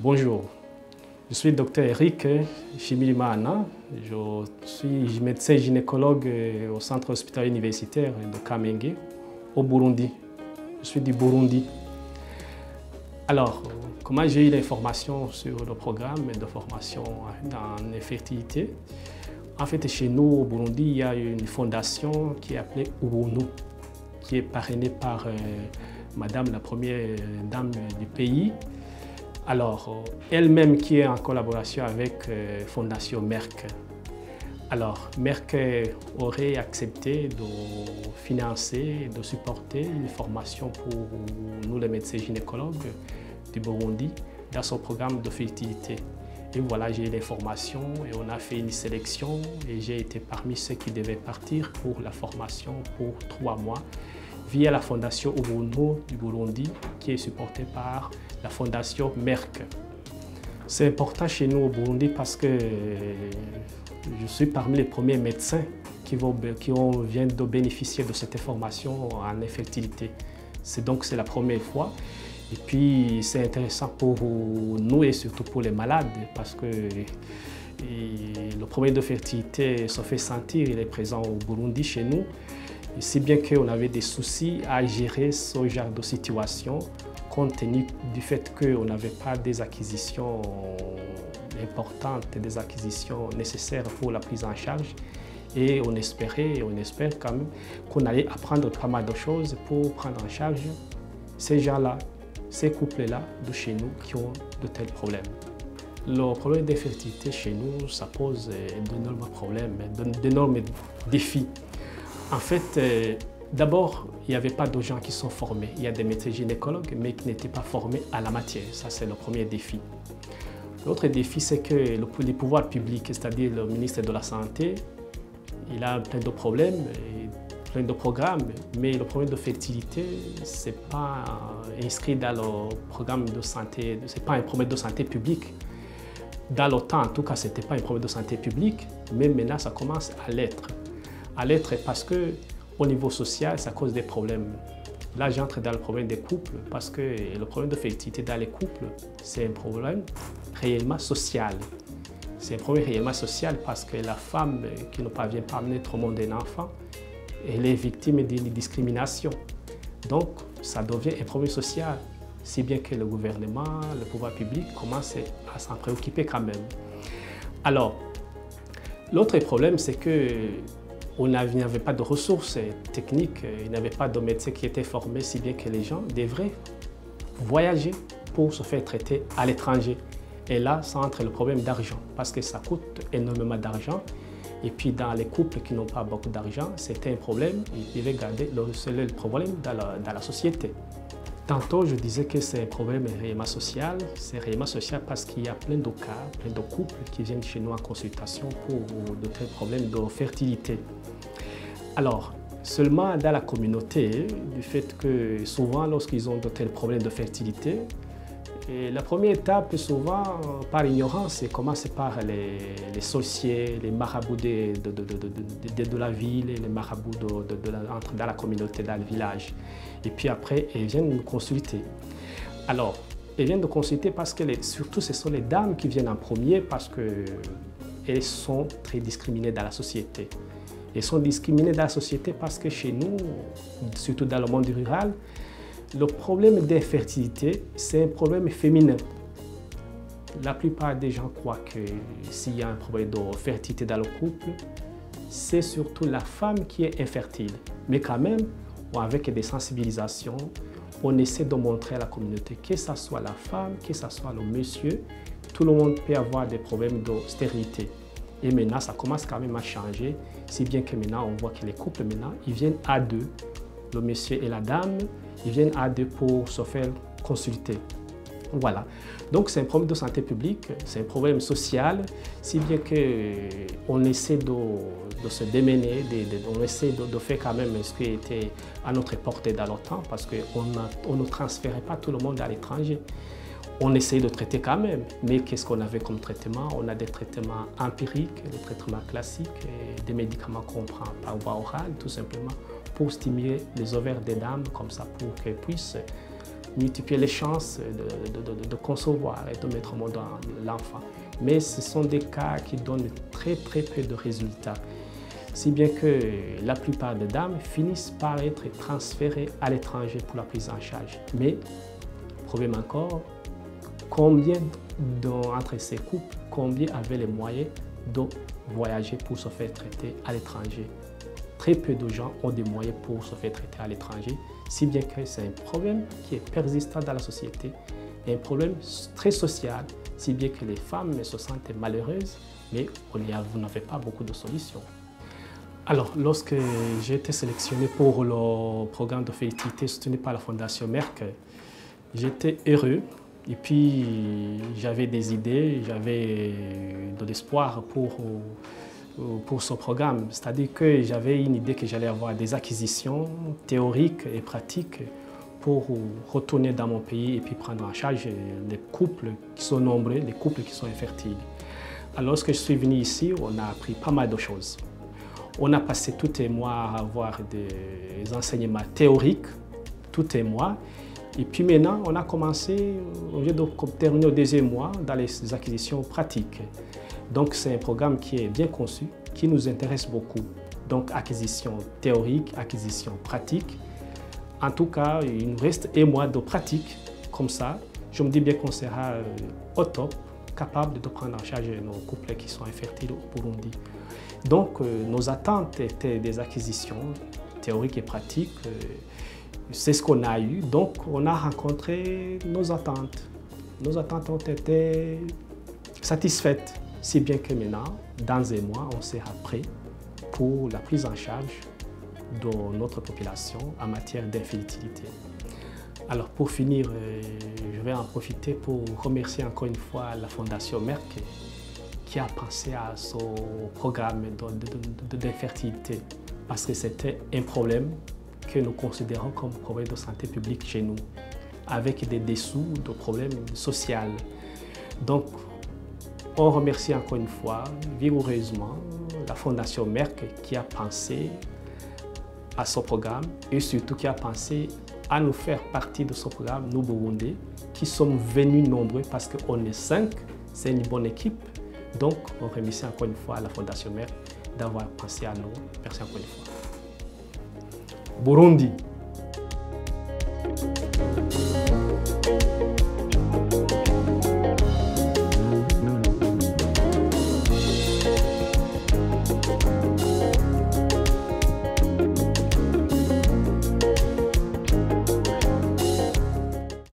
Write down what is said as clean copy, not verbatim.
Bonjour, je suis Dr Eric Shimirimana. Je suis médecin gynécologue au centre hospitalier universitaire de Kamenge, au Burundi. Je suis du Burundi. Alors, comment j'ai eu l'information sur le programme de formation en infertilité? En fait, chez nous, au Burundi, il y a une fondation qui est appelée Ubuntu, qui est parrainée par Madame la première dame du pays. Alors, elle-même qui est en collaboration avec Fondation Merck. Alors, Merck aurait accepté de financer, de supporter une formation pour nous, les médecins gynécologues du Burundi, dans son programme de fertilité. Et voilà, j'ai eu l'information et on a fait une sélection et j'ai été parmi ceux qui devaient partir pour la formation pour 3 mois via la Fondation Ubuntu du Burundi qui est supportée par la Fondation Merck. C'est important chez nous au Burundi parce que je suis parmi les premiers médecins qui viennent de bénéficier de cette formation en infertilité. C'est la première fois. Et puis c'est intéressant pour nous et surtout pour les malades parce que le problème de fertilité se fait sentir, il est présent au Burundi chez nous. Et si bien qu'on avait des soucis à gérer ce genre de situation compte tenu du fait qu'on n'avait pas des acquisitions importantes, des acquisitions nécessaires pour la prise en charge. Et on espérait et on espère quand même qu'on allait apprendre pas mal de choses pour prendre en charge ces gens-là, ces couples-là de chez nous qui ont de tels problèmes. Le problème d'infertilité chez nous, ça pose d'énormes problèmes, d'énormes défis. En fait, d'abord, il n'y avait pas de gens qui sont formés. Il y a des médecins gynécologues, mais qui n'étaient pas formés à la matière. Ça, c'est le premier défi. L'autre défi, c'est que les pouvoirs publics, c'est-à-dire le ministère de la Santé, il a plein de problèmes, plein de programmes, mais le problème de fertilité, ce n'est pas inscrit dans le programme de santé, ce n'est pas un problème de santé publique. Dans le temps, en tout cas, ce n'était pas un problème de santé publique, mais maintenant, ça commence à l'être. À l'être parce qu'au niveau social, ça cause des problèmes. Là, j'entre dans le problème des couples parce que le problème de fertilité dans les couples, c'est un problème réellement social. C'est un problème réellement social parce que la femme qui ne parvient pas à mettre au monde un enfant, elle est victime d'une discrimination. Donc, ça devient un problème social, si bien que le gouvernement, le pouvoir public commence à s'en préoccuper quand même. Alors, l'autre problème, c'est que il n'y avait pas de ressources techniques, il n'y avait pas de médecins qui étaient formés, si bien que les gens devraient voyager pour se faire traiter à l'étranger. Et là, ça entre le problème d'argent, parce que ça coûte énormément d'argent. Et puis dans les couples qui n'ont pas beaucoup d'argent, c'était un problème, ils devaient garder le problème dans la société. Tantôt, je disais que c'est un problème réellement social. C'est réellement social parce qu'il y a plein de cas, plein de couples qui viennent chez nous en consultation pour de tels problèmes de fertilité. Alors, seulement dans la communauté, du fait que souvent, lorsqu'ils ont de tels problèmes de fertilité, la première étape, souvent, par ignorance, commence par les sorciers, les marabouts de la ville, les marabouts dans la communauté, dans le village. Et puis après, ils viennent nous consulter. Alors, ils viennent nous consulter parce que surtout, ce sont les dames qui viennent en premier parce qu'elles sont très discriminées dans la société. Elles sont discriminées dans la société parce que chez nous, surtout dans le monde rural, le problème d'infertilité, c'est un problème féminin. La plupart des gens croient que s'il y a un problème de fertilité dans le couple, c'est surtout la femme qui est infertile. Mais quand même, avec des sensibilisations, on essaie de montrer à la communauté que ce soit la femme, que ce soit le monsieur, tout le monde peut avoir des problèmes de stérilité. Et maintenant, ça commence quand même à changer, si bien que maintenant, on voit que les couples, maintenant, ils viennent à deux, le monsieur et la dame, ils viennent à deux pour se faire consulter. Voilà. Donc c'est un problème de santé publique, c'est un problème social, si bien qu'on essaie de se démener, on essaie de faire quand même ce qui était à notre portée dans le temps, parce qu'on ne transférait pas tout le monde à l'étranger. On essaie de traiter quand même, mais qu'est-ce qu'on avait comme traitement? On a des traitements empiriques, des traitements classiques, et des médicaments qu'on prend par voie orale, tout simplement, pour stimuler les ovaires des dames, comme ça, pour qu'elles puissent multiplier les chances de concevoir et de mettre au monde l'enfant. Mais ce sont des cas qui donnent très peu de résultats. Si bien que la plupart des dames finissent par être transférées à l'étranger pour la prise en charge. Mais, problème encore, combien entre ces couples, combien avaient les moyens de voyager pour se faire traiter à l'étranger? Très peu de gens ont des moyens pour se faire traiter à l'étranger, si bien que c'est un problème qui est persistant dans la société, un problème très social, si bien que les femmes se sentent malheureuses, mais vous n'avez pas beaucoup de solutions. Alors, lorsque j'ai été sélectionné pour le programme de fertilité soutenu par la Fondation Merck, j'étais heureux et puis j'avais des idées, j'avais de l'espoir pour ce programme. C'est-à-dire que j'avais une idée que j'allais avoir des acquisitions théoriques et pratiques pour retourner dans mon pays et puis prendre en charge les couples qui sont nombreux, les couples qui sont infertiles. Alors, lorsque je suis venu ici, on a appris pas mal de choses. On a passé tout un mois à avoir des enseignements théoriques, tout un mois. Et puis maintenant, on a commencé, on vient de terminer au deuxième mois dans les acquisitions pratiques. Donc c'est un programme qui est bien conçu, qui nous intéresse beaucoup. Donc acquisition théorique, acquisition pratique. En tout cas, il nous reste un mois de pratique. Comme ça, je me dis bien qu'on sera au top, capable de prendre en charge nos couples qui sont infertiles au Burundi. Donc, nos attentes étaient des acquisitions théoriques et pratiques. C'est ce qu'on a eu. Donc, on a rencontré nos attentes. Nos attentes ont été satisfaites, si bien que maintenant, dans un mois, on sera prêt pour la prise en charge de notre population en matière d'infertilité. Alors, pour finir, je vais en profiter pour remercier encore une fois la Fondation Merck qui a pensé à ce programme d'infertilité parce que c'était un problème que nous considérons comme problème de santé publique chez nous, avec des dessous de problèmes sociaux. Donc, on remercie encore une fois vigoureusement la Fondation Merck qui a pensé à ce programme et surtout qui a pensé à nous faire partie de ce programme, nous Burundais, qui sommes venus nombreux parce qu'on est 5, c'est une bonne équipe. Donc, on remercie encore une fois à la Fondation Merck d'avoir pensé à nous. Merci encore une fois. Burundi.